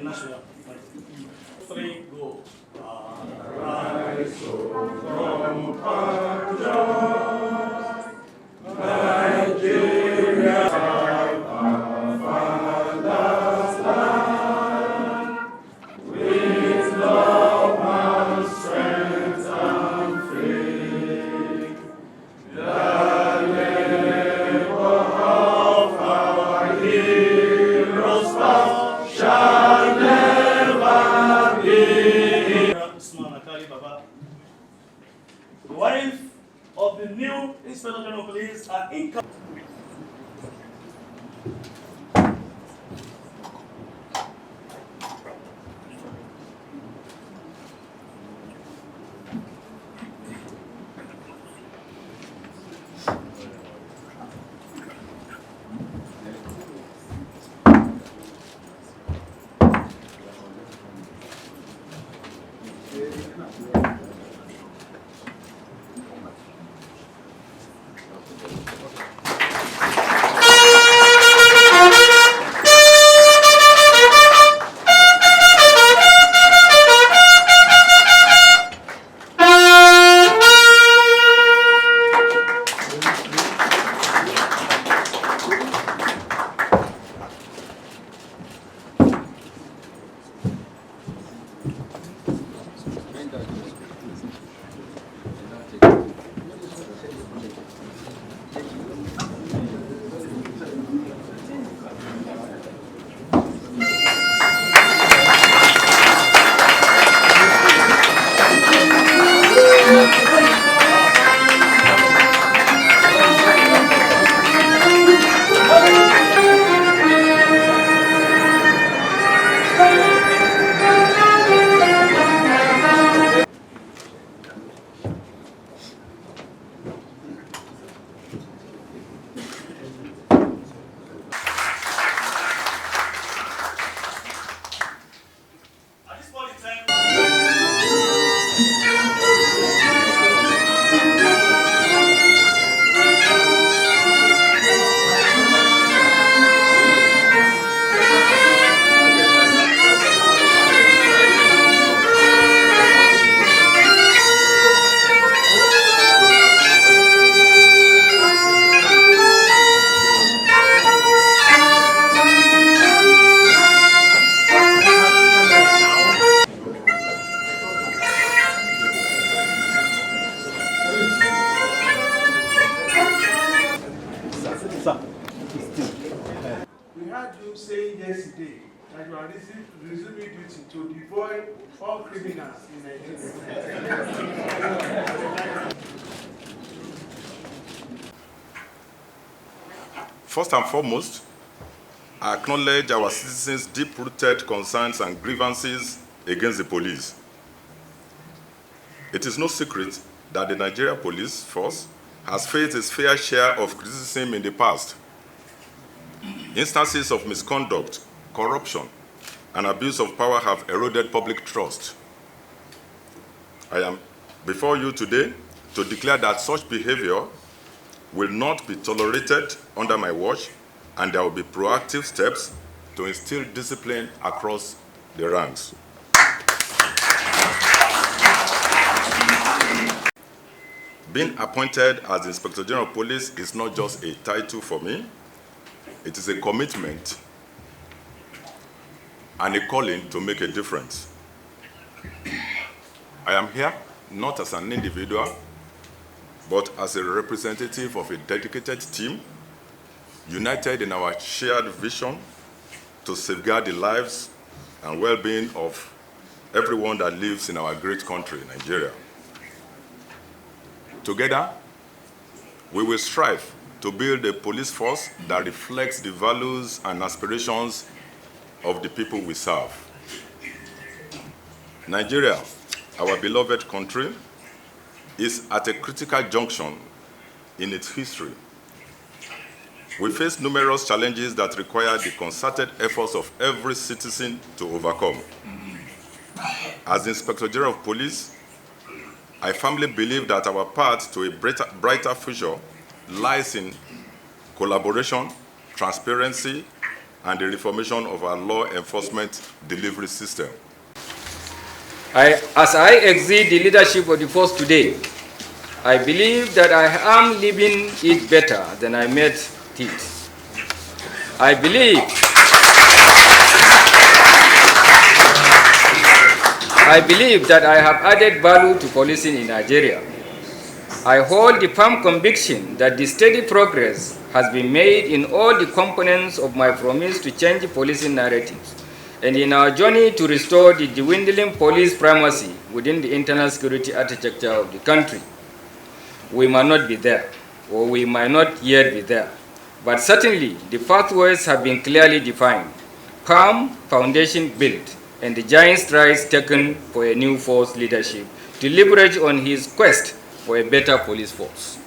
national. 3, go. Arise, O compatriot, Nigeria, our father's land, with love and strength and faith, the labor of our heroes past shall never be. Usman, the wife of the new Inspector General of Police are income. We heard you saying yesterday that you are resuming duty to deploy all criminals in Nigeria. First and foremost, I acknowledge our citizens' deep-rooted concerns and grievances against the police. It is no secret that the Nigeria police force has faced its fair share of criticism in the past. Instances of misconduct, corruption, and abuse of power have eroded public trust. I am before you today to declare that such behavior will not be tolerated under my watch, and there will be proactive steps to instill discipline across the ranks. Being appointed as the Inspector General of Police is not just a title for me, it is a commitment and a calling to make a difference. I am here not as an individual, but as a representative of a dedicated team, united in our shared vision to safeguard the lives and well-being of everyone that lives in our great country, Nigeria. Together, we will strive to build a police force that reflects the values and aspirations of the people we serve. Nigeria, our beloved country, is at a critical junction in its history. We face numerous challenges that require the concerted efforts of every citizen to overcome. As Inspector General of Police, I firmly believe that our path to a brighter future lies in collaboration, transparency, and the reformation of our law enforcement delivery system. As I exit the leadership of the force today, I believe that I am leaving it better than I met it. I believe that I have added value to policing in Nigeria. I hold the firm conviction that the steady progress has been made in all the components of my promise to change the policing narratives, and in our journey to restore the dwindling police primacy within the internal security architecture of the country. We might not be there, or we might not yet be there, but certainly the pathways have been clearly defined, firm foundation built, and the giant strides taken for a new force leadership to leverage on his quest for a better police force.